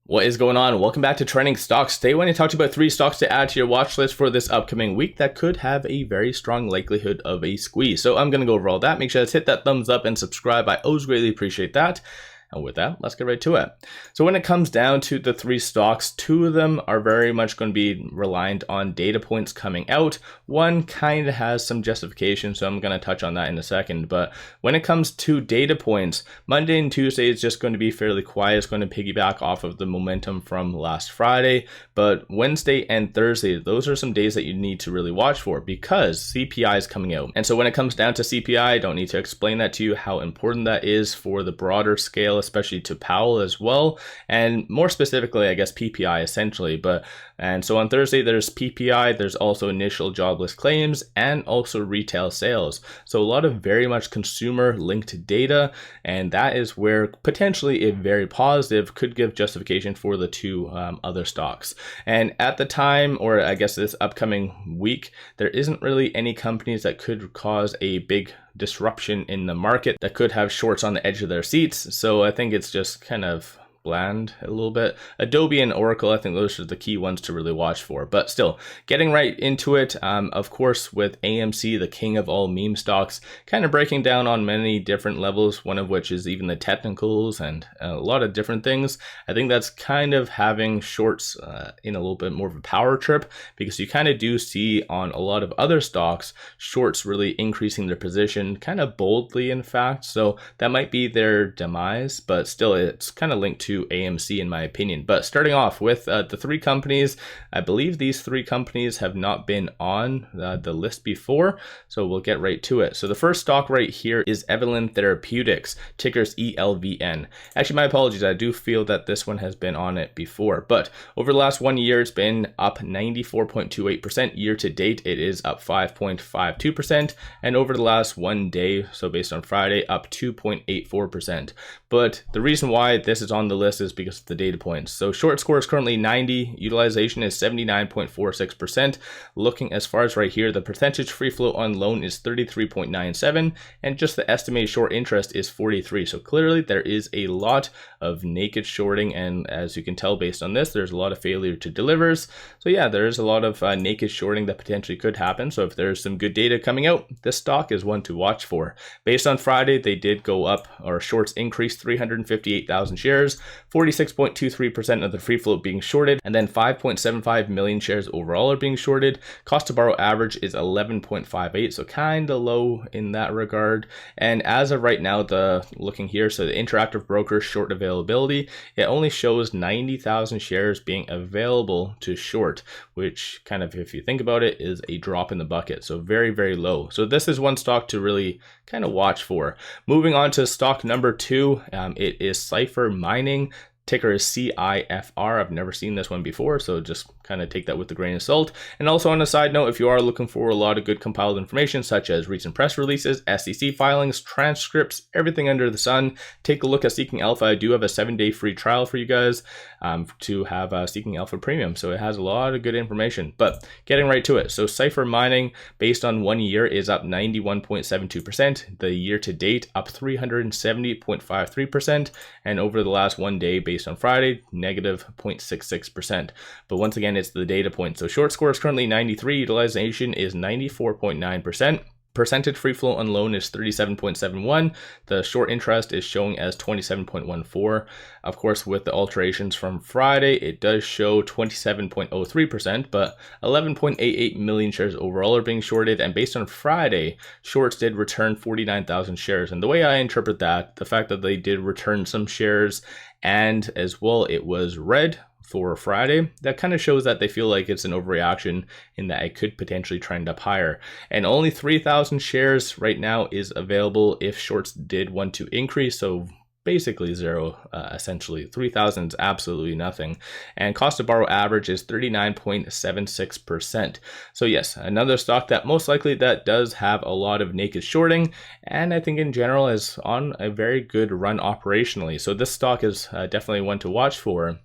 What is going on? Welcome back to Trending Stocks. Today I want to talk to you about 3 stocks to add to your watch list for this upcoming week that could have a very strong likelihood of a squeeze. So I'm going to go over all that. Make sure to hit that thumbs up and subscribe. I always greatly appreciate that. And with that, let's get right to it. So when it comes down to the 3 stocks, 2 of them are very much going to be reliant on data points coming out. One kind of has some justification, so I'm going to touch on that in a second. But when it comes to data points, Monday and Tuesday is just going to be fairly quiet. It's going to piggyback off of the momentum from last Friday. But Wednesday and Thursday, those are some days that you need to really watch for because CPI is coming out. And so when it comes down to CPI, I don't need to explain that to you, how important that is for the broader scale, especially to Powell as well, and more specifically, I guess PPI essentially. And so on Thursday, there's PPI, there's also initial jobless claims, and also retail sales. So a lot of very much consumer linked data, and that is where potentially a very positive could give justification for the 2 other stocks. And at the time, or I guess this upcoming week, there isn't really any companies that could cause a big disruption in the market that could have shorts on the edge of their seats. So I think it's just kind of bland a little bit. Adobe and Oracle, I think those are the key ones to really watch for. But still, getting right into it, of course, with AMC, the king of all meme stocks, kind of breaking down on many different levels, one of which is even the technicals and a lot of different things. I think that's kind of having shorts in a little bit more of a power trip, because you kind of do see on a lot of other stocks, shorts really increasing their position kind of boldly, in fact. So that might be their demise, but still it's kind of linked to AMC in my opinion. But starting off with the 3 companies, I believe these 3 companies have not been on the list before, so we'll get right to it. So the first stock right here is Elvn Therapeutics, ticker's ELVN. Actually, my apologies, I do feel that this one has been on it before, but over the last 1 year, it's been up 94.28%. Year to date, it is up 5.52%, and over the last 1 day, so based on Friday, up 2.84%. But the reason why this is on the list is because of the data points. So short score is currently 90, utilization is 79.46%. Looking as far as right here, the percentage free float on loan is 33.97, and just the estimated short interest is 43. So clearly there is a lot of naked shorting, and as you can tell based on this, there's a lot of failure to delivers. So yeah, there is a lot of naked shorting that potentially could happen. So if there's some good data coming out, this stock is one to watch for. Based on Friday, they did go up, or shorts increased 358,000 shares, 46.23% of the free float being shorted, and then 5.75 million shares overall are being shorted. Cost to borrow average is 11.58, so kind of low in that regard. And as of right now, looking here, so the interactive broker short availability, it only shows 90,000 shares being available to short, which kind of, if you think about it, is a drop in the bucket. So very, very low. So this is one stock to really kind of watch for. Moving on to stock number 2, it is CIFR Mining. Ticker is CIFR. I've never seen this one before, so just kind of take that with a grain of salt. And also on a side note, if you are looking for a lot of good compiled information, such as recent press releases, SEC filings, transcripts, everything under the sun, take a look at Seeking Alpha. I do have a 7-day free trial for you guys to have Seeking Alpha Premium, so it has a lot of good information. But getting right to it, so CIFR Mining, based on 1 year, is up 91.72%. The year to date, up 370.53%, and over the last 1 day, based on Friday, negative 0.66%. But once again, it's the data point. So short score is currently 93, utilization is 94.9%. Percentage free float on loan is 37.71. The short interest is showing as 27.14. Of course, with the alterations from Friday, it does show 27.03%, but 11.88 million shares overall are being shorted. And based on Friday, shorts did return 49,000 shares. And the way I interpret that, the fact that they did return some shares, and as well, it was red for Friday, that kind of shows that they feel like it's an overreaction in that it could potentially trend up higher. And only 3,000 shares right now is available if shorts did want to increase. So basically zero, essentially. 3,000 is absolutely nothing. And cost to borrow average is 39.76%. So yes, another stock that most likely that does have a lot of naked shorting, and I think in general is on a very good run operationally. So this stock is definitely one to watch for.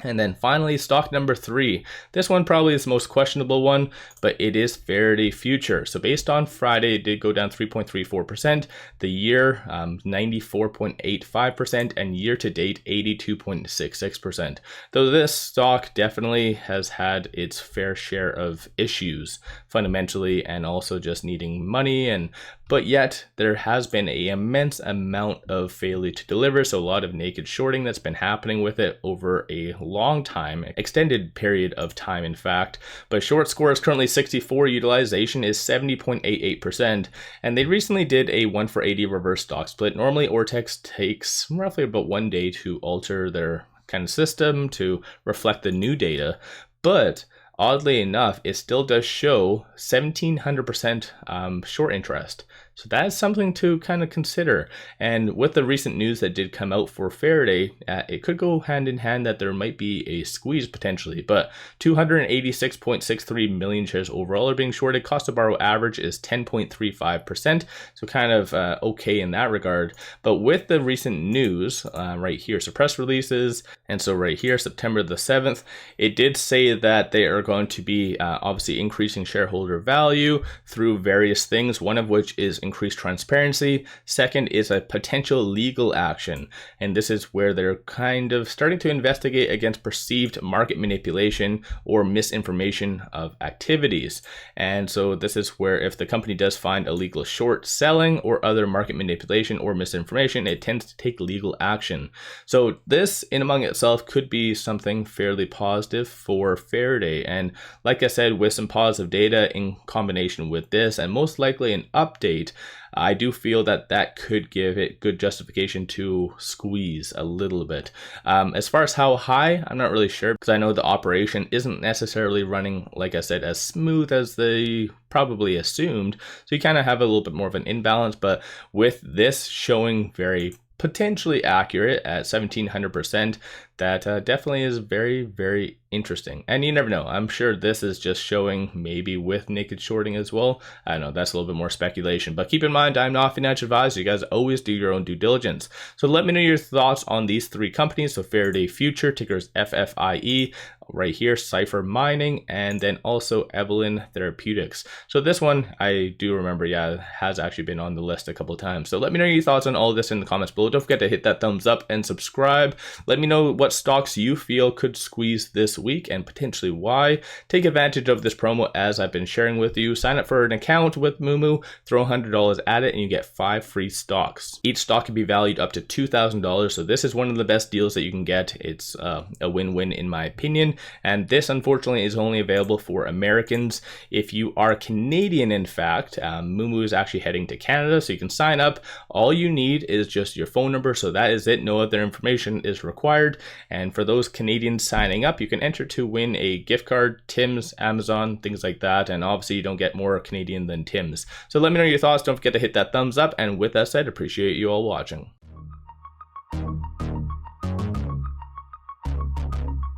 And then finally, stock number 3. This one probably is the most questionable one, but it is Faraday Future. So based on Friday, it did go down 3.34%. The year, 94.85%, and year to date, 82.66%. Though this stock definitely has had its fair share of issues fundamentally, and also just needing money, but yet there has been an immense amount of failure to deliver. So a lot of naked shorting that's been happening with it over a long time, extended period of time in fact. But short score is currently 64, utilization is 70.88%, and they recently did a 1-for-80 reverse stock split. Normally Ortex takes roughly about 1 day to alter their kind of system to reflect the new data, but oddly enough, it still does show 1700% short interest. So that is something to kind of consider. And with the recent news that did come out for Faraday, it could go hand in hand that there might be a squeeze potentially. But 286.63 million shares overall are being shorted. Cost to borrow average is 10.35%. So kind of okay in that regard. But with the recent news right here, so press releases, and so right here, September the 7th, it did say that they are going to be obviously increasing shareholder value through various things, one of which is increased transparency. Second is a potential legal action, and this is where they're kind of starting to investigate against perceived market manipulation or misinformation of activities. And so this is where if the company does find illegal short selling or other market manipulation or misinformation, it tends to take legal action. So this in among itself could be something fairly positive for Faraday. And like I said, with some positive data in combination with this, and most likely an update, I do feel that that could give it good justification to squeeze a little bit. As far as how high, I'm not really sure, because I know the operation isn't necessarily running, like I said, as smooth as they probably assumed. So you kind of have a little bit more of an imbalance, but with this showing very potentially accurate at 1700%, that definitely is very, very interesting. And you never know, I'm sure this is just showing maybe with naked shorting as well. I don't know, that's a little bit more speculation, but keep in mind, I'm not a financial advisor. You guys always do your own due diligence. So let me know your thoughts on these 3 companies. So Faraday Future, tickers FFIE, right here, CIFR Mining, and then also Elvn Therapeutics. So this one, I do remember, yeah, has actually been on the list a couple of times. So let me know your thoughts on all of this in the comments below. Don't forget to hit that thumbs up and subscribe. Let me know what stocks you feel could squeeze this week and potentially why. Take advantage of this promo as I've been sharing with you. Sign up for an account with MULN, throw $100 at it, and you get 5 free stocks. Each stock can be valued up to $2,000. So this is one of the best deals that you can get. It's a win-win in my opinion. And this unfortunately is only available for Americans. If you are Canadian, in fact, MULN is actually heading to Canada, so you can sign up. All you need is just your phone number, so that is it. No other information is required. And for those Canadians signing up, you can enter to win a gift card, Tim's, Amazon, things like that. And obviously you don't get more Canadian than Tim's. So let me know your thoughts. Don't forget to hit that thumbs up. And with that said, appreciate you all watching.